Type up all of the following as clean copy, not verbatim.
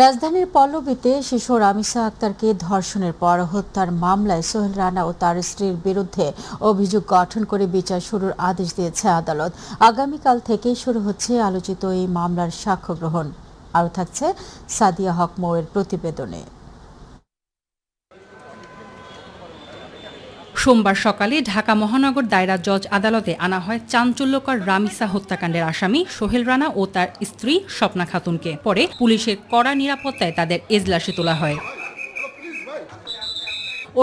রাজধানীর পল্লবীতে শিশু রামিসা আক্তারকে ধর্ষণের পর হত্যার মামলায় সোহেল রানা ও তার স্ত্রীর বিরুদ্ধে অভিযোগ গঠন করে বিচার শুরুর আদেশ দিয়েছে আদালত। আগামীকাল থেকেই শুরু হচ্ছে আলোচিত এই মামলার সাক্ষ্য গ্রহণ। আরও থাকছে সাদিয়া হক মৌয়ের প্রতিবেদনে। সোমবার সকালে ঢাকা মহানগর দায়রা জজ আদালতে আনা হয় চাঞ্চল্যকর রামিসা হত্যাকাণ্ডের আসামি সোহেল রানা ও তার স্ত্রী স্বপ্না খাতুনকে। পরে পুলিশের কড়া নিরাপত্তায় তাদের এজলাসে তোলা হয়।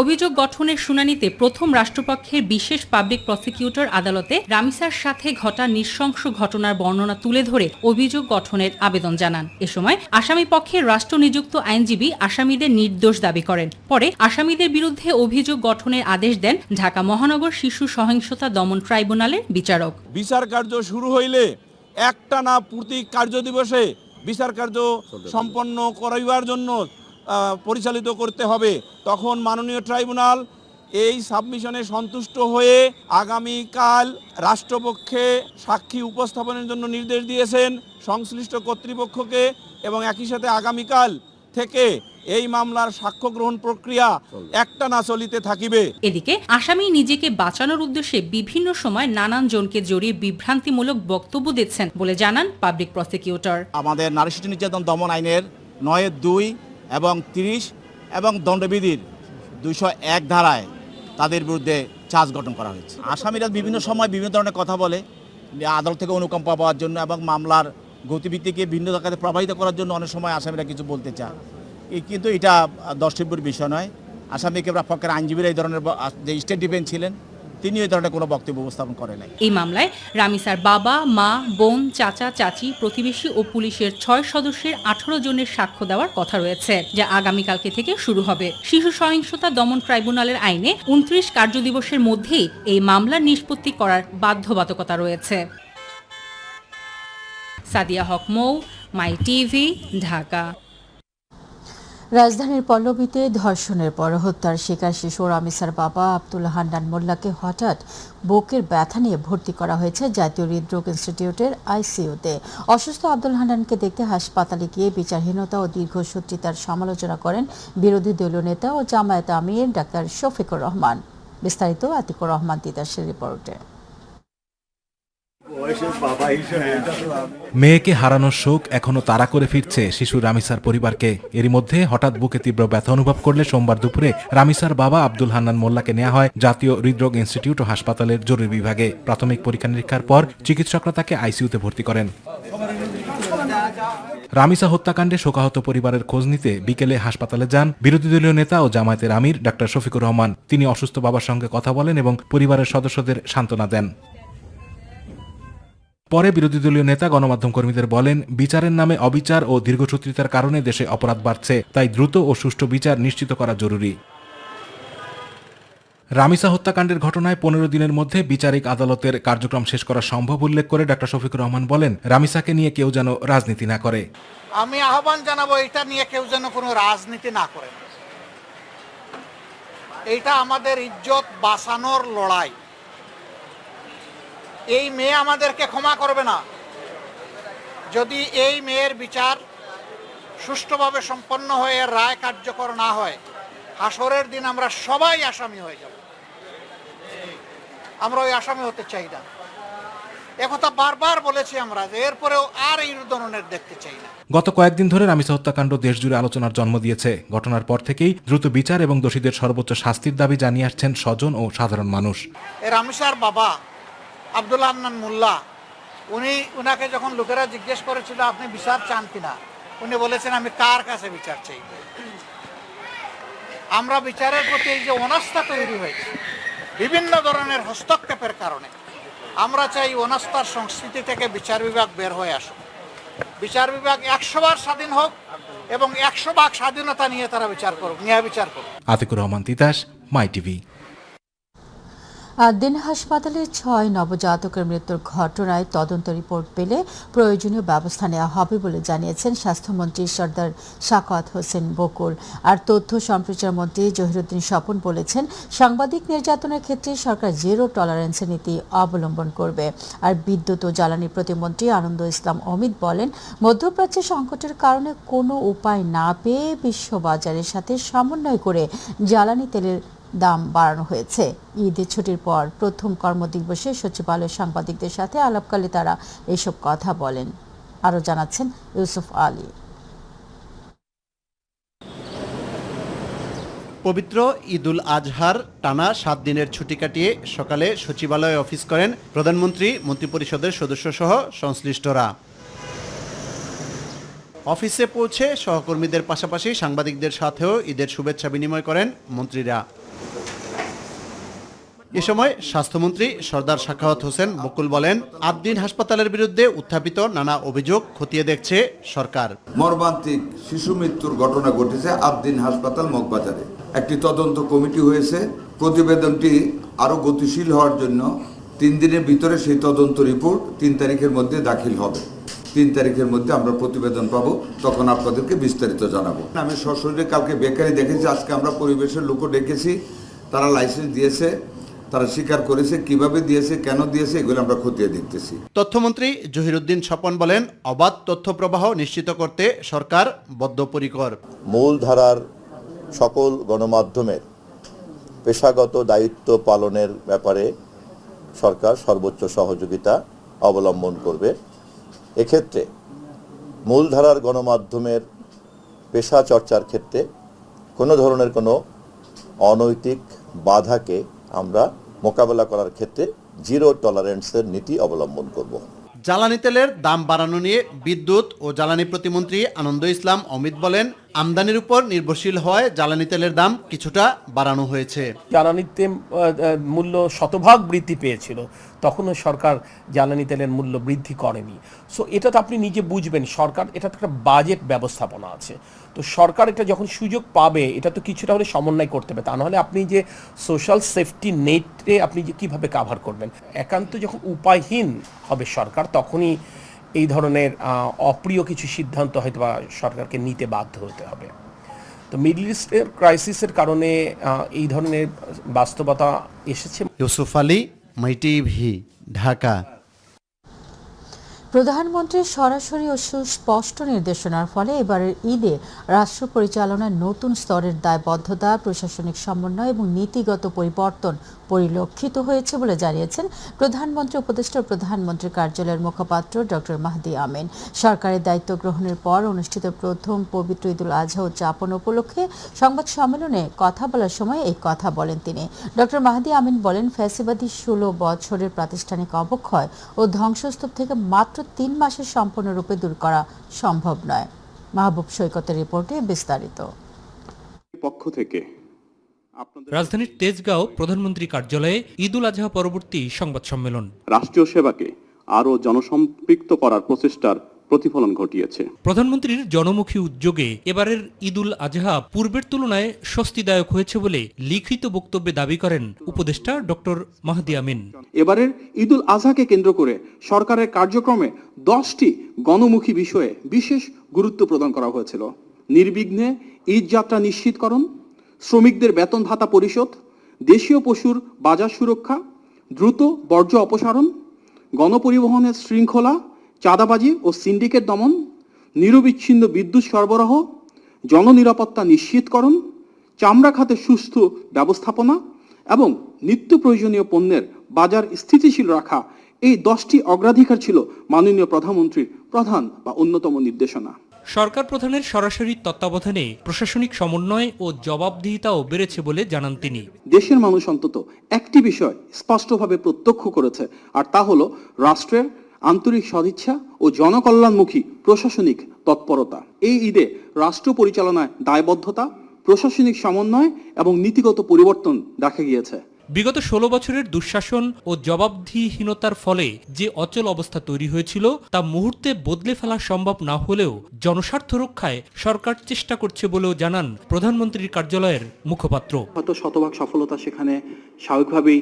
অভিযোগ গঠনের শুনানিতে প্রথম রাষ্ট্রপক্ষের বিশেষ পাবলিক প্রসিকিউটর আদালতে রামিসার সাথে ঘটা নৃশংস ঘটনার বর্ণনা তুলে ধরে অভিযোগ গঠনের আবেদন জানান। এ সময় আসামি পক্ষের রাষ্ট্রনিযুক্ত আইনজীবী আসামিদের নির্দোষ দাবি করেন। পরে আসামিদের বিরুদ্ধে অভিযোগ গঠনের আদেশ দেন ঢাকা মহানগর শিশু সহিংসতা দমন ট্রাইব্যুনালের বিচারক। বিচার কার্য শুরু হইলে একটানা প্রতি কার্য দিবসে বিচার কার্য সম্পন্ন করাইবার জন্য পরিচালিত করতে হবে। তখন মাননীয় ট্রাইব্যুনাল এই সাবমিশনে সন্তুষ্ট হয়ে আগামীকাল রাষ্ট্রপক্ষে সাক্ষী উপস্থাপনের জন্য নির্দেশ দিয়েছেন সংশ্লিষ্ট কর্তৃপক্ষকে, এবং একই সাথে আগামীকাল থেকে এই মামলার সাক্ষ্য গ্রহণ প্রক্রিয়া একটানা চলিতে থাকিবে। এদিকে আসামি নিজেকে বাঁচানোর উদ্দেশ্যে বিভিন্ন সময় নানান জনকে জড়িয়ে বিভ্রান্তিমূলক বক্তব্য দিচ্ছেন বলে জানান পাবলিক প্রসিকিউটর। আমাদের নারী শিশু নির্যাতন দমন আইনের ৯-২ এবং ৩০ এবং দণ্ডবিধির ২০১ ধারায় তাদের বিরুদ্ধে চার্জ গঠন করা হয়েছে। আসামিরা বিভিন্ন সময় বিভিন্ন ধরনের কথা বলে আদালত থেকে অনুকম্পা পাওয়ার জন্য এবং মামলার গতিবিধিকে ভিন্ন জায়গাতে প্রবাহিত করার জন্য অনেক সময় আসামিরা কিছু বলতে চায়, কিন্তু এটা দ্রষ্টব্যের বিষয় নয়। আসামিকে পক্ষের আইনজীবীরা এই ধরনের যে স্টেট ডিফেন্স ছিলেন তিনি এই ধরনের কোনো বক্তব্য উপস্থাপন করেন নাই। এই মামলায় রামিসার বাবা, মা, বোন, চাচা, চাচি, প্রতিবেশী ও পুলিশের ৬ সদস্যের ১৮ জনের সাক্ষ্য দেওয়ার কথা রয়েছে, যা আগামীকালকে থেকে শুরু হবে। শিশু সহিংসতা দমন ট্রাইব্যুনালের আইনে ২৯ কার্যদিবসের মধ্যেই এই মামলার নিষ্পত্তি করার বাধ্যবাধকতা রয়েছে। সাদিয়া হক মৌ, মাই টিভি, ঢাকা। রাজধানীর পল্লবীতে ধর্ষণের পর হত্যার শিকার শিশু রামিসার বাবা আব্দুল হান্নান মোল্লাকে হঠাৎ বুকের ব্যথা নিয়ে ভর্তি করা হয়েছে জাতীয় হৃদরোগ ইনস্টিটিউটের আইসিইউতে। অসুস্থ আব্দুল হান্নানকে দেখতে হাসপাতালে গিয়ে বিচারহীনতা ও দীর্ঘসূত্রিতার সমালোচনা করেন বিরোধী দলীয় নেতা ও জামায়াতে আমির ডাক্তার শফিকুর রহমান। বিস্তারিত আতিকুর রহমান তিতাসের রিপোর্টে। মেয়েকে হারানোর শোক এখনো তাড়া করে ফিরছে শিশু রামিসার পরিবারকে। এরই মধ্যে হঠাৎ বুকে তীব্র ব্যথা অনুভব করলে সোমবার দুপুরে রামিসার বাবা আব্দুল হান্নান মোল্লাকে নেওয়া হয় জাতীয় হৃদরোগ ইনস্টিটিউট ও হাসপাতালের জরুরি বিভাগে। প্রাথমিক পরীক্ষা নিরীক্ষার পর চিকিৎসকরা তাকে আইসিইউতে ভর্তি করেন। রামিসা হত্যাকাণ্ডে শোকাহত পরিবারের খোঁজ নিতে বিকেলে হাসপাতালে যান বিরোধী দলীয় নেতা ও জামায়াতের আমির ডাক্তার শফিকুর রহমান। তিনি অসুস্থ বাবার সঙ্গে কথা বলেন এবং পরিবারের সদস্যদের সান্ত্বনা দেন। পরে বিরোধী দলীয় নেতা গণমাধ্যম কর্মীদের বলেন, বিচারের নামে অবিচার ও দীর্ঘসূত্রিতার কারণে দেশে অপরাধ বাড়ছে, তাই দ্রুত ও সুষ্ঠু বিচার নিশ্চিত করা জরুরি। রামিসা হত্যাকাণ্ডের ঘটনায় ১৫ দিনের মধ্যে বিচারিক আদালতের কার্যক্রম শেষ করা সম্ভব উল্লেখ করে ডাক্তার শফিকুর রহমান বলেন, রামিসাকে নিয়ে কেউ যেন রাজনীতি না করে। আমি আহ্বান জানাবো এটা নিয়ে কেউ যেন কোনো রাজনীতি না করে। এইটা আমাদের ইজ্জত বাঁচানোর লড়াই। এই মেয়ে আমাদেরকে ক্ষমা করবে না যদি এই মেয়ের বিচার সুষ্ঠুভাবে সম্পন্ন হয়ে রায় কার্যকর না হয়। হাসরের দিন আমরা সবাই আসামি হয়ে যাব। আমরা ওই আসামি হতে চাই না। একথা বারবার বলেছি আমরা যে এরপরেও আর এই ধরনের দেখতে চাই না। গত কয়েকদিন ধরে রামিসা হত্যাকাণ্ড দেশজুড়ে আলোচনার জন্ম দিয়েছে। ঘটনার পর থেকেই দ্রুত বিচার এবং দোষীদের সর্বোচ্চ শাস্তির দাবি জানিয়ে আসছেন স্বজন ও সাধারণ মানুষ। রামিসার বাবা আব্দুল হান্নান মোল্লা উনাকে যখন লোকেরা জিজ্ঞেস করেছিল আপনি বিচার চান কিনা, উনি বলেছেন আমি কার কাছে বিচার চাই। আমরা বিচারের প্রতি এই যে অনাস্থা তৈরি হয়েছে বিভিন্ন ধরনের হস্তক্ষেপের কারণে, আমরা চাই অনাস্থার সংস্কৃতি থেকে বিচার বিভাগ বের হয়ে আসুক। বিচার বিভাগ ১০০ বার স্বাধীন হোক এবং ১০০ ভাগ স্বাধীনতা নিয়ে তারা বিচার করুক, ন্যায় বিচার করুক। আতিকুর রহমান তিতাস, মাই টিভি। দিন হাসপাতালে 6 নবজাতকের মৃত্যুর ঘটনায় তদন্ত রিপোর্ট পেলে প্রয়োজনীয় ব্যবস্থা নেওয়া হবে বলে জানিয়েছেন স্বাস্থ্যমন্ত্রী সর্দার সাখাওয়াত হোসেন বকুল। আর তথ্য সম্প্রচার মন্ত্রী জহিরুদ্দিন স্বপন বলেছেন, সাংবাদিক নির্যাতনের ক্ষেত্রে সরকার জিরো টলারেন্সের নীতি অবলম্বন করবে। আর বিদ্যুৎ ও জ্বালানি প্রতিমন্ত্রী আনন্দ ইসলাম অমিত বলেন, মধ্যপ্রাচ্যে সংকটের কারণে কোনো উপায় না পেয়ে বিশ্ববাজারের সাথে সমন্বয় করে জ্বালানি তেলের দাম বাড়ানো হয়েছে। ঈদের ছুটির পর প্রথম কর্মদিবসে সচিবালয় সাংবাদিকদের সাথে আলাপকালে তারা এসব কথা বলেন। আরও জানাচ্ছেন ইউসুফ আলী। পবিত্র ঈদুল আজহার টানা 7 দিনের ছুটি কাটিয়ে সকালে সচিবালয়ে অফিস করেন প্রধানমন্ত্রী, মন্ত্রিপরিষদের সদস্যসহ সংশ্লিষ্টরা। অফিসে পৌঁছে সহকর্মীদের পাশাপাশি সাংবাদিকদের সাথেও ঈদের শুভেচ্ছা বিনিময় করেন মন্ত্রীরা। এ সময় স্বাস্থ্যমন্ত্রী সর্দার সাখাওয়াত হোসেন বকুল বলেন, আদ্দিন হাসপাতালের বিরুদ্ধে উত্থাপিত নানা অভিযোগ খতিয়ে দেখছে সরকার। মর্মান্তিক শিশু মৃত্যুর ঘটনা ঘটেছে আদ্দিন হাসপাতাল মগবাজারে। একটি তদন্ত কমিটি হয়েছে। প্রতিবেদনটি আরও গতিশীল হওয়ার জন্য 3 দিনের ভিতরে সেই তদন্ত রিপোর্ট 3 তারিখের মধ্যে দাখিল হবে। 3 তারিখের মধ্যে আমরা প্রতিবেদন পাবো, তখন আপনাদেরকে বিস্তারিত জানাবো। আমি সশরীরে কালকে বেকারি দেখেছি, আজকে আমরা পরিবেশের লোকও ডেকেছি, তারা লাইসেন্স দিয়েছে, তারা স্বীকার করেছে, কিভাবে দিয়েছে, কেন দিয়েছে, এগুলো আমরা খতিয়ে দেখতেছি। তথ্যমন্ত্রী জহিরুদ্দিন স্বপন বলেন, অবাধ তথ্য প্রবাহ নিশ্চিত করতে সরকার বদ্ধপরিকর। মূলধারার সকল গণমাধ্যমের পেশাগত দায়িত্ব পালনের ব্যাপারে সরকার সর্বোচ্চ সহযোগিতা অবলম্বন করবে। এক্ষেত্রে মূলধারার গণমাধ্যমের পেশা চর্চার ক্ষেত্রে কোনো ধরনের কোনো অনৈতিক বাধাকে আমরা মোকাবেলা করার ক্ষেত্রে জিরো টলারেন্সের নীতি অবলম্বন করব। জ্বালানি তেলের দাম বাড়ানো নিয়ে বিদ্যুৎ ও জ্বালানি প্রতিমন্ত্রী আনন্দ ইসলাম অমিত বলেন, আমদানির উপর নির্ভরশীল হয় জ্বালানি তেলের দাম কিছুটা বাড়ানো হয়েছে। জ্বালানির মূল্য শতভাগ বৃদ্ধি পেয়েছিল, তখনও সরকার জ্বালানি তেলের মূল্য বৃদ্ধি করেনি। সো এটা তো আপনি নিজে বুঝবেন, সরকার এটা তো একটা বাজেট ব্যবস্থাপনা আছে। তো সরকার এটা যখন সুযোগ পাবে, এটা তো কিছুটা হলে সমন্বয় করতে হবে। তা নাহলে আপনি যে সোশ্যাল সেফটি নেটে আপনি যে কীভাবে কাভার করবেন, একান্ত যখন উপায়হীন হবে সরকার, তখনই এই ধরনের অপ্রিয় কিছু সিদ্ধান্ত হয়তো বা সরকারকে নিতে বাধ্য হতে হবে। তো মিডল ইস্টের ক্রাইসিসের কারণে এই ধরনের বাস্তবতা এসেছে। ইউসুফ আলী, মাই টিভি, ঢাকা। প্রধানমন্ত্রীর সরাসরি ও সুস্পষ্ট নির্দেশনার ফলে এবারের ঈদে রাষ্ট্র পরিচালনায় নতুন স্তরের দায়বদ্ধতা, প্রশাসনিক সমন্বয় এবং নীতিগত পরিবর্তন পরিলক্ষিত হয়েছে বলে জানিয়েছেন প্রধানমন্ত্রী উপদেষ্টা ও প্রধানমন্ত্রীর কার্যালয়ের মুখপাত্র ডক্টর মাহদি আমিন। সরকারের দায়িত্ব গ্রহণের পর অনুষ্ঠিত প্রথম পবিত্র ঈদুল আজহা উদযাপন উপলক্ষে সংবাদ সম্মেলনে কথা বলার সময় এই কথা বলেন তিনি। ডক্টর মাহদি আমিন বলেন, ফ্যাসিবাদী 16 বছরের প্রাতিষ্ঠানিক অবক্ষয় ও ধ্বংসস্তূপ থেকে মাত্র 3 মাসে সম্পূর্ণরূপে দূর করা সম্ভব নয়। মাহবুব সৈকতের রিপোর্টে বিস্তারিত। পক্ষ থেকে রাজধানীর তেজগাঁও প্রধানমন্ত্রী কার্যালয়ে ঈদুল আজহা পরবর্তী সংবাদ সম্মেলন। রাষ্ট্রীয় সেবাকে আরও জনসম্পৃক্ত করার প্রচেষ্টার প্রতিফলন ঘটিয়েছে। প্রধানমন্ত্রীর জনমুখী উদ্যোগে এবারের ঈদুল আজহা পূর্বের তুলনায় স্বস্তিদায়ক হয়েছে বলে লিখিত বক্তব্যে দাবি করেন উপদেষ্টা ডক্টর মাহদি আমিন। এবারের ঈদুল আজহাকে কেন্দ্র করে সরকারের কার্যক্রমে 10টি গণমুখী বিষয়ে বিশেষ গুরুত্ব প্রদান করা হয়েছিল। নির্বিঘ্নে ঈদ যাত্রা নিশ্চিতকরণ, শ্রমিকদের বেতন ভাতা পরিশোধ, দেশীয় পশুর বাজার সুরক্ষা, দ্রুত বর্জ্য অপসারণ, গণপরিবহনের শৃঙ্খলা, চাঁদাবাজি ও সিন্ডিকেট দমন, নিরবিচ্ছিন্ন বিদ্যুৎ সরবরাহ, জননিরাপত্তা নিশ্চিতকরণ, চামড়া খাতে সুস্থ ব্যবস্থাপনা এবং নিত্য প্রয়োজনীয় পণ্যের বাজার স্থিতিশীল রাখা, এই 10টি অগ্রাধিকার ছিল মাননীয় প্রধানমন্ত্রীর প্রধান বা অন্যতম নির্দেশনা। সরকার প্রধানের সরাসরি তত্ত্বাবধানে প্রশাসনিক সমন্বয় ও জবাবদিহিতাও বেড়েছে বলে জানান তিনি। দেশের মানুষ অন্তত একটি বিষয় স্পষ্টভাবে প্রত্যক্ষ করেছে, আর তা হলো রাষ্ট্রের আন্তরিক সদিচ্ছা ও জনকল্যাণমুখী প্রশাসনিক তৎপরতা। এই ঈদে রাষ্ট্র পরিচালনায় দায়বদ্ধতা, প্রশাসনিক সমন্বয় এবং নীতিগত পরিবর্তন দেখা গিয়েছে। বিগত 16 বছরের দুঃশাসন ও জবাবদিহিহীনতার ফলে যে অচল অবস্থা তৈরি হয়েছিল তা মুহূর্তে বদলে ফেলা সম্ভব না হলেও জনস্বার্থ রক্ষায় সরকার চেষ্টা করছে বলেও জানান প্রধানমন্ত্রীর কার্যালয়ের মুখপাত্র। হয়তো শতভাগ সফলতা সেখানে স্বাভাবিকভাবেই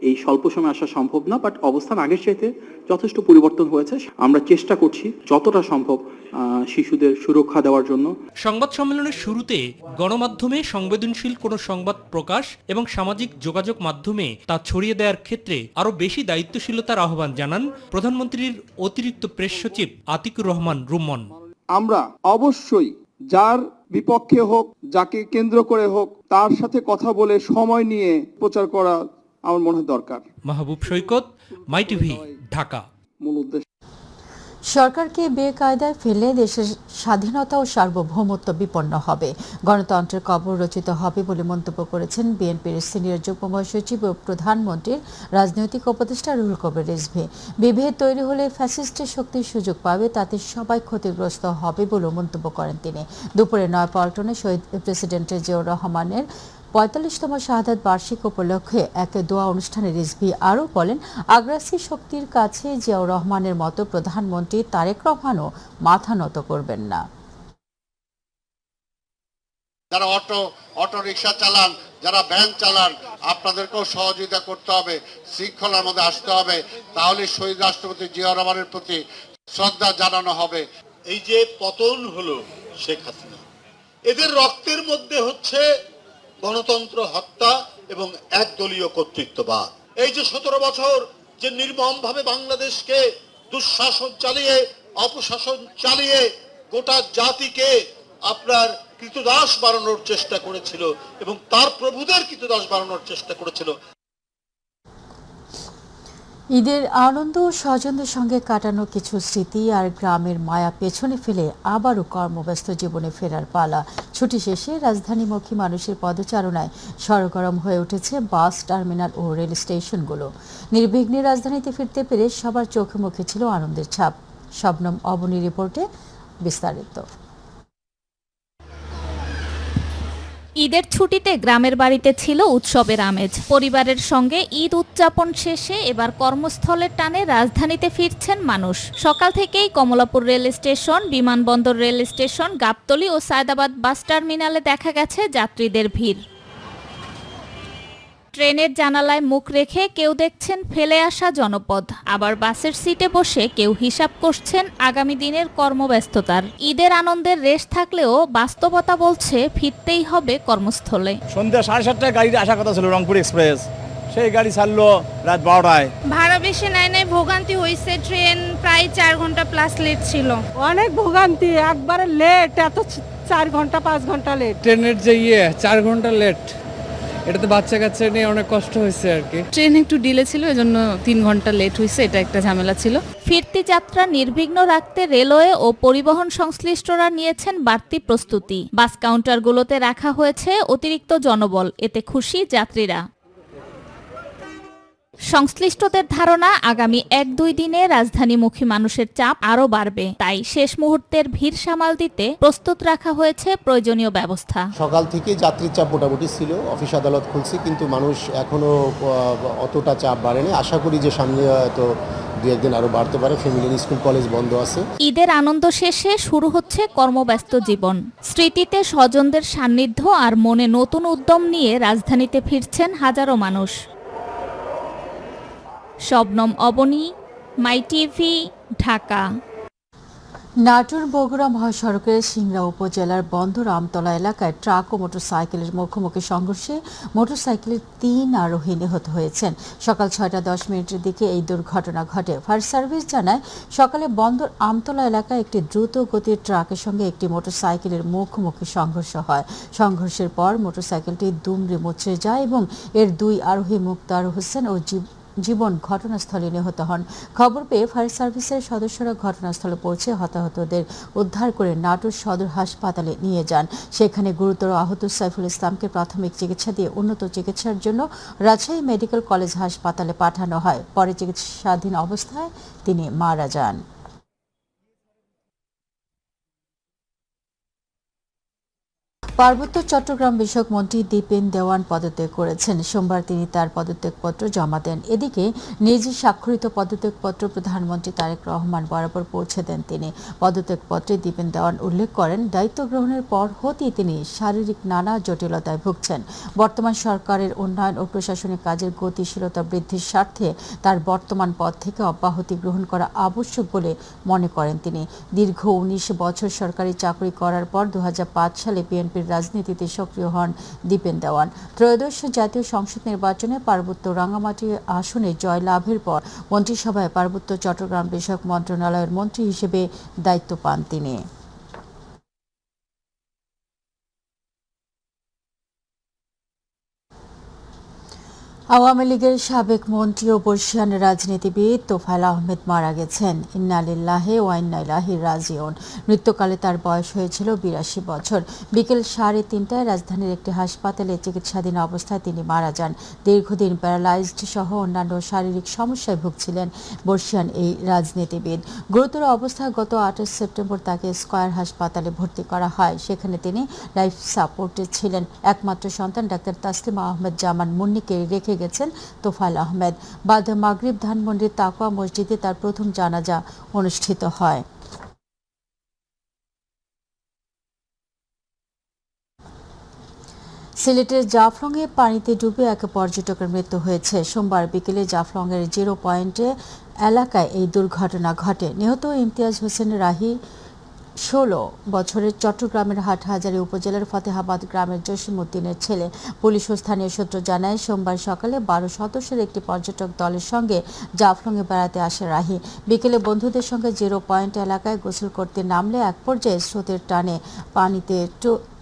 এই স্বল্প সময়ে আসা সম্ভব না, বাট অবস্থান আগের চাইতে যথেষ্ট পরিবর্তন হয়েছে। আমরা চেষ্টা করছি যতটা সম্ভব শিশুদের সুরক্ষা দেওয়ার জন্য। সংবাদ সম্মেলনের শুরুতে গণমাধ্যমে সংবেদনশীল কোনো সংবাদ প্রকাশ এবং সামাজিক যোগাযোগ মাধ্যমে তা ছড়িয়ে দেওয়ার ক্ষেত্রে আরও বেশি দায়িত্বশীলতার আহ্বান জানান প্রধানমন্ত্রীর অতিরিক্ত প্রেস সচিব আতিকুর রহমান রুম্মন। আমরা অবশ্যই যার বিপক্ষে হোক, যাকে কেন্দ্র করে হোক, তার সাথে কথা বলে সময় নিয়ে প্রচার করা আমার মনে হয় দরকার। মাহবুব সৈকত, মাই টিভি, ঢাকা। মূল উদ্দেশ্য সরকারকে বেকায়দায় ফেলে দেশের স্বাধীনতা ও সার্বভৌমত্ব বিপন্ন হবে, গণতন্ত্রের কবর রচিত হবে বলে মন্তব্য করেছেন বিএনপির সিনিয়র যুগ্ম মহাসচিব ও প্রধানমন্ত্রীর রাজনৈতিক উপদেষ্টা রুহুল কবির রিজভী। বিভেদ তৈরি হলে ফ্যাসিস্টের শক্তির সুযোগ পাবে, তাতে সবাই ক্ষতিগ্রস্ত হবে বলে মন্তব্য করেন তিনি। দুপুরে নয়াপল্টনে শহীদ প্রেসিডেন্ট জিয়াউর রহমানের ৪৫তম শাহাদাত বার্ষিক উপলক্ষে এক দোয়া অনুষ্ঠানে রিজভী আরও বলেন, আগ্রাসী শক্তির কাছে জিয়াউর রহমানের মতো প্রধানমন্ত্রী তারেক রহমানও মাথা নত করবেন না। যারা অটো রিক্সা চালান, যারা ভ্যান চালান, আপনাদেরকেও সহযোগিতা করতে হবে, শৃঙ্খলার মধ্যে আসতে হবে, তাহলে শহীদ রাষ্ট্রপতি জিয়াউর রহমানের প্রতি শ্রদ্ধা জানানো হবে। এই যে পতন হলো শেখ হাসিনা, এদের রক্তের মধ্যে হচ্ছে গণতন্ত্র হত্যা এবং একদলীয় কর্তৃত্ববাদ। এই যে 17 বছর যে নির্মমভাবে বাংলাদেশকে দুঃশাসন চালিয়ে, অপশাসন চালিয়ে গোটা জাতিকে আপনার কৃতদাস বানানোর চেষ্টা করেছিল এবং তার প্রভুদের কৃতদাস বানানোর চেষ্টা করেছিল। ঈদের আনন্দ ও স্বজনদের সঙ্গে কাটানো কিছু স্মৃতি আর গ্রামের মায়া পেছনে ফেলে আবারও কর্মব্যস্ত জীবনে ফেরার পালা। ছুটি শেষে রাজধানীমুখী মানুষের পদচারণায় সরগরম হয়ে উঠেছে বাস টার্মিনাল ও রেল স্টেশনগুলো। নির্বিঘ্নে রাজধানীতে ফিরতে পেরে সবার চোখে মুখে ছিল আনন্দের ছাপ। শবনম অবনী রিপোর্টে বিস্তারিত। ঈদের ছুটিতে গ্রামের বাড়িতে ছিল উৎসবের আমেজ। পরিবারের সঙ্গে ঈদ উদযাপন শেষে এবার কর্মস্থলের টানে রাজধানীতে ফিরছেন মানুষ। সকাল থেকেই কমলাপুর রেল স্টেশন, বিমানবন্দর রেল স্টেশন, গাবতলী ও সায়দাবাদ বাস টার্মিনালে দেখা গেছে যাত্রীদের ভিড়। ট্রেনের জানালায় মুখ রেখে কেউ দেখছেন ফেলে আসা জনপদ, আবার বাসের সিটে বসে কেউ হিসাব করছেন আগামী দিনের কর্মব্যস্ততার। ঈদের আনন্দের রেশ থাকলেও বাস্তবতা বলছে ফিরতেই হবে কর্মস্থলে। সন্ধ্যা 7:30টায় গাড়ি আসার কথা ছিল রংপুর এক্সপ্রেস, সেই গাড়ি ছাড়লো রাত 12টায়। ভাড়া বেশি নাই ভোগান্তি হয়েছে, ট্রেন প্রায় 4 ঘন্টা প্লাস লেট ছিল। অনেক ভোগান্তি, একবারে লেট, এত 4 ঘন্টা 5 ঘন্টা লেট। ট্রেনের যে 4 ঘন্টা লেট, এটাতে বাচ্চা কাচ্চা নিয়ে অনেক কষ্ট হয়েছে আর কি। ট্রেন একটু ডিলে ছিল, এজন্য 3 ঘন্টা লেট হয়েছে, এটা একটা ঝামেলা ছিল। ফিরতি যাত্রা নির্বিঘ্ন রাখতে রেলওয়ে ও পরিবহন সংশ্লিষ্টরা নিয়েছেন বাড়তি প্রস্তুতি। বাস কাউন্টারগুলোতে রাখা হয়েছে অতিরিক্ত জনবল, এতে খুশি যাত্রীরা। সংশ্লিষ্টদের ধারণা আগামী 1-2 দিনে রাজধানীমুখী মানুষের চাপ আরও বাড়বে, তাই শেষ মুহূর্তের ভিড় সামাল দিতে প্রস্তুত রাখা হয়েছে প্রয়োজনীয় ব্যবস্থা। সকাল থেকে যাত্রীর চাপ মোটামুটি ছিল, অফিস আদালত খুলছে, কিন্তু মানুষ এখনো অতটা চাপ বাড়েনি। আশা করি যে সামনে হয়তো 2-1 দিন আরো বাড়তে পারে। ফ্যামিলি স্কুল কলেজ বন্ধ আছে। ঈদের আনন্দ শেষে শুরু হচ্ছে কর্মব্যস্ত জীবন। স্মৃতিতে স্বজনদের সান্নিধ্য আর মনে নতুন উদ্যম নিয়ে রাজধানীতে ফিরছেন হাজারো মানুষ। শবনম অবনী, মাই টিভি, ঢাকা। নাটোর বগুড়া মহাসড়কের সিংড়া উপজেলার বন্দর আমতলা এলাকায় ট্রাক ও মোটরসাইকেলের মুখোমুখি সংঘর্ষে মোটরসাইকেলের 3 আরোহী নিহত হয়েছেন। সকাল 6:10 দিকে এই দুর্ঘটনা ঘটে। ফায়ার সার্ভিস জানায়, সকালে বন্দর আমতলা এলাকায় একটি দ্রুত গতির ট্রাকের সঙ্গে একটি মোটরসাইকেলের মুখোমুখি সংঘর্ষ হয়। সংঘর্ষের পর মোটরসাইকেলটি দুমড়ে মুচড়ে যায় এবং এর 2 আরোহী মুক্তার হোসেন ও জীবন ঘটনাস্থলে নিহত হন। খবর পেয়ে ফায়ার সার্ভিসের সদস্যরা ঘটনাস্থলে পৌঁছে হতাহতদের উদ্ধার করে নাটোর সদর হাসপাতালে নিয়ে যান। সেখানে গুরুতর আহত সাইফুল ইসলামকে প্রাথমিক চিকিৎসা দিয়ে উন্নত চিকিৎসার জন্য রাজশাহী মেডিকেল কলেজ হাসপাতালে পাঠানো হয়। পরে চিকিৎসাধীন অবস্থায় তিনি মারা যান। পার্বত্য চট্টগ্রাম বিষয়ক মন্ত্রী দীপেন দেওয়ান পদত্যাগ করেছেন। সোমবার তিনি তার পদত্যাগপত্র জমা দেন। এদিকে নিজে স্বাক্ষরিত পদত্যাগপত্র প্রধানমন্ত্রী তারেক রহমান বরাবর পৌঁছে দেন তিনি। পদত্যাগপত্রে দীপেন দেওয়ান উল্লেখ করেন, দায়িত্ব গ্রহণের পর হতেই তিনি শারীরিক নানা জটিলতায় ভুগছেন। বর্তমান সরকারের উন্নয়ন ও প্রশাসনিক কাজের গতিশীলতা বৃদ্ধির স্বার্থে তার বর্তমান পদ থেকে অব্যাহতি গ্রহণ করা আবশ্যক বলে মনে করেন তিনি। দীর্ঘ ১৯ বছর সরকারি চাকরি করার পর ২০০৫ সালে বিএনপির রাজনীতিতে সক্রিয় হন দীপেন দেওয়ান। ত্রয়োদশ জাতীয় সংসদ নির্বাচনে পার্বত্য রাঙ্গামাটি আসনে জয়লাভের পর মন্ত্রিসভায় পার্বত্য চট্টগ্রাম বিষয়ক মন্ত্রণালয়ের মন্ত্রী হিসেবে দায়িত্ব পান তিনি। আওয়ামী লীগের সাবেক মন্ত্রী ও বর্ষিয়ান রাজনীতিবিদ তোফায়েল আহমেদ মারা গেছেন। ইন্না লিল্লাহি ওয়া ইন্না ইলাইহি রাজিউন। মৃত্যুকালে তার বয়স হয়েছিল ৮২ বছর। বিকেল ৩:৩০টায় রাজধানীর একটি হাসপাতালে চিকিৎসাধীন অবস্থায় তিনি মারা যান। দীর্ঘদিন প্যারালাইজড সহ অন্যান্য শারীরিক সমস্যায় ভুগছিলেন বর্ষিয়ান এই রাজনীতিবিদ। গুরুতর অবস্থায় গত ২৮ সেপ্টেম্বর তাকে স্কয়ার হাসপাতালে ভর্তি করা হয়। সেখানে তিনি লাইফ সাপোর্টে ছিলেন। একমাত্র সন্তান ডাক্তার তাসলিমা আহমেদ জামান মুন্নিকে রেখে গেছেন তোফায়েল আহমেদ। বাদ মাগরিব ধানমন্ডির তাকওয়া মসজিদে তার প্রথম জানাজা অনুষ্ঠিত হয়। সিলেটের জাফলংয়ে পানিতে ডুবে এক পর্যটকের মৃত্যু হয়েছে। সোমবার বিকেলে জাফলংয়ের 0 পয়েন্টে এলাকায় এই দুর্ঘটনা ঘটে। নিহত ইমতিয়াজ হোসেন রাহি ১৬ বছরের চট্টগ্রামের হাটহাজারী উপজেলার ফতেহাবাদ গ্রামের জসিমউদ্দিনের ছেলে। পুলিশ ও স্থানীয় সূত্র জানায়, সোমবার সকালে ১২ সদস্যের একটি পর্যটক দলের সঙ্গে জাফলংয়ে বেড়াতে আসে রাহি। বিকেলে বন্ধুদের সঙ্গে 0 পয়েন্ট এলাকায় গোসল করতে নামলে এক পর্যায়ে স্রোতের টানে পানিতে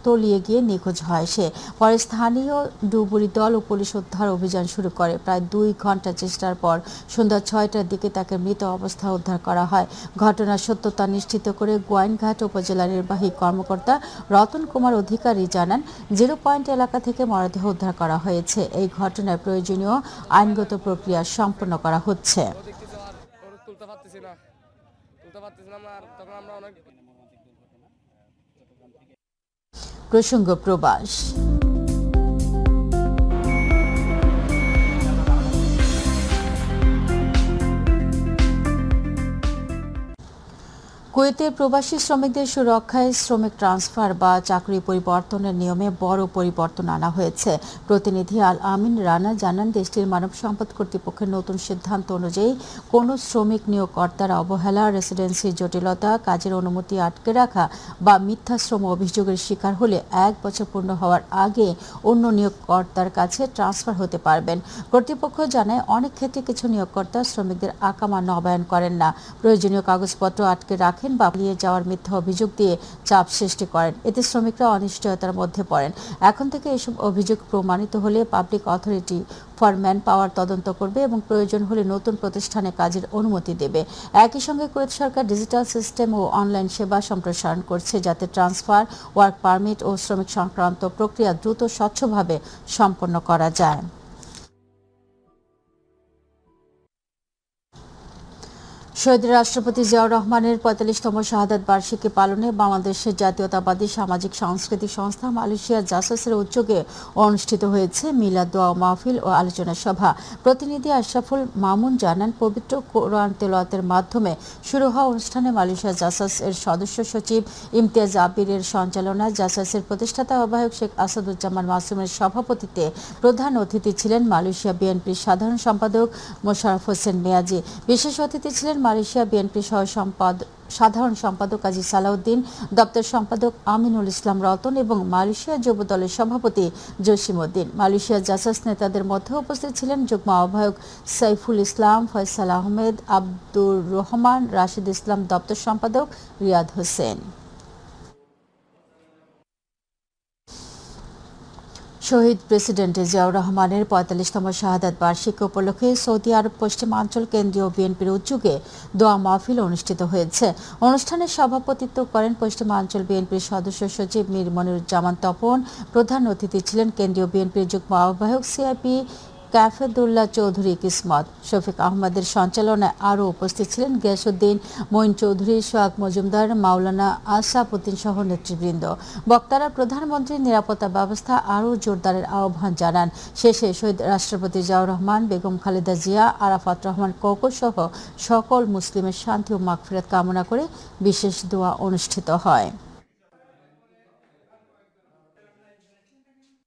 তলিয়ে গিয়ে নিখোঁজ হয় সে। পরে স্থানীয় ডুবুরি দল ও পুলিশ উদ্ধার অভিযান শুরু করে। প্রায় ২ ঘন্টা চেষ্টার পর সন্ধ্যা ৬টার দিকে তাকে মৃত অবস্থায় উদ্ধার করা হয়। ঘটনার সত্যতা নিশ্চিত করে গোয়াইনঘাট উপজেলা নির্বাহী কর্মকর্তা রতন কুমার অধিকারী জানান, 0 পয়েন্ট এলাকা থেকে মরদেহ উদ্ধার করা হয়েছে। এই ঘটনায় প্রয়োজনীয় আইনগত প্রক্রিয়া সম্পন্ন করা হচ্ছে। প্রসঙ্গ প্রবাস। কুয়েতে প্রবাসী শ্রমিকদের সুরক্ষায় শ্রমিক ট্রান্সফার বা চাকরি পরিবর্তনের নিয়মে বড় পরিবর্তন আনা হয়েছে। প্রতিনিধি আল আমিন রানা জানান, দেশটির মানব সম্পদ কর্তৃপক্ষের নতুন সিদ্ধান্ত অনুযায়ী কোনো শ্রমিক নিয়োগকর্তার অবহেলা, রেসিডেন্সি জটিলতা, কাজের অনুমতি আটকে রাখা বা মিথ্যা শ্রম অভিযোগের শিকার হলে ১ বছর পূর্ণ হওয়ার আগে অন্য নিয়োগকর্তার কাছে ট্রান্সফার হতে পারবেন। কর্তৃপক্ষ জানায়, অনেক ক্ষেত্রে কিছু নিয়োগকর্তা শ্রমিকদের আকামা নবায়ন করেন না, প্রয়োজনীয় কাগজপত্র আটকে রাখেন বা পালিয়ে যাওয়ার মিথ্যা অভিযোগ দিয়ে চাপ সৃষ্টি করেন। এতে শ্রমিকরা অনিশ্চয়তার মধ্যে পড়েন। এখন থেকে এসব অভিযোগ প্রমাণিত হলে public authority for man power তদন্ত করবে এবং প্রয়োজন হলে নতুন প্রতিষ্ঠানে কাজের অনুমতি দেবে। একই সঙ্গে কুয়েত সরকার ডিজিটাল সিস্টেম ও অনলাইন সেবা সম্প্রসারণ করছে, যাতে ট্রান্সফার, ওয়ার্ক পারমিট ও শ্রমিক সংক্রান্ত প্রক্রিয়া দ্রুত স্বচ্ছভাবে সম্পন্ন করা যায়। শহীদ রাষ্ট্রপতি জিয়াউর রহমানের ৪৫তম শাহাদাত বার্ষিকী পালনে বাংলাদেশের জাতীয়তাবাদী সামাজিক সাংস্কৃতিক সংস্থা মালয়েশিয়া জাসাসের উদ্যোগে অনুষ্ঠিত হয়েছে মিলাদ দোয়া মাহফিল ও আলোচনা সভা। প্রতিনিধি আশরাফুল মামুন জানান, পবিত্র কোরআন তেলাওয়াতের মাধ্যমে শুরু হওয়া অনুষ্ঠানে মালয়েশিয়া জাসাস এর সদস্য সচিব ইমতিয়াজ আবিরের সঞ্চালনায় জাসাসের প্রতিষ্ঠাতা আহ্বায়ক শেখ আসাদুজ্জামান মাসুমের সভাপতিত্বে প্রধান অতিথি ছিলেন মালয়েশিয়া বিএনপির সাধারণ সম্পাদক মোশাররফ হোসেন নিয়াজি। বিশেষ অতিথি ছিলেন মালয়েশিয়া বিএনপি সাধারণ সম্পাদক কাজী সালাউদ্দিন, দপ্তর সম্পাদক আমিনুল ইসলাম রতন এবং মালয়েশিয়া যুব দলের সভাপতি জসিমউদ্দিন। মালয়েশিয়া জাসাস নেতাদের মধ্যে উপস্থিত ছিলেন যুগ্ম আহ্বায়ক সাইফুল ইসলাম, ফয়সাল আহমেদ, আব্দুর রহমান, রাশিদ ইসলাম, দপ্তর সম্পাদক রিয়াদ হোসেন। শহীদ প্রেসিডেন্ট জিয়াউর রহমানের ৪৫তম শাহাদাত বার্ষিকী উপলক্ষে সৌদি আরব পশ্চিমাঞ্চল কেন্দ্রীয় বিএনপির উদ্যোগে দোয়া মাহফিল অনুষ্ঠিত হয়েছে। অনুষ্ঠানে সভাপতিত্ব করেন পশ্চিমাঞ্চল বিএনপির সদস্য সচিব মীর মনিরুজ্জামান তপন। প্রধান অতিথি ছিলেন কেন্দ্রীয় বিএনপির যুগ্ম আহ্বায়ক সিআইপি কাফেদুল্লাহ চৌধুরী কিসমত। শফিক আহমদের সঞ্চালনায় আরও উপস্থিত ছিলেন গিয়াসউদ্দিন, মঈন চৌধুরী, সোহাগ মজুমদার, মাওলানা আশরাফুদ্দিন সহ নেতৃবৃন্দ। বক্তারা প্রধানমন্ত্রীর নিরাপত্তা ব্যবস্থা আরও জোরদারের আহ্বান জানান। শেষে শহীদ রাষ্ট্রপতি জিয়াউর রহমান, বেগম খালেদা জিয়া, আরাফাত রহমান কোকো সহ সকল মুসলিমের শান্তি ও মাগফিরাত কামনা করে বিশেষ দোয়া অনুষ্ঠিত হয়।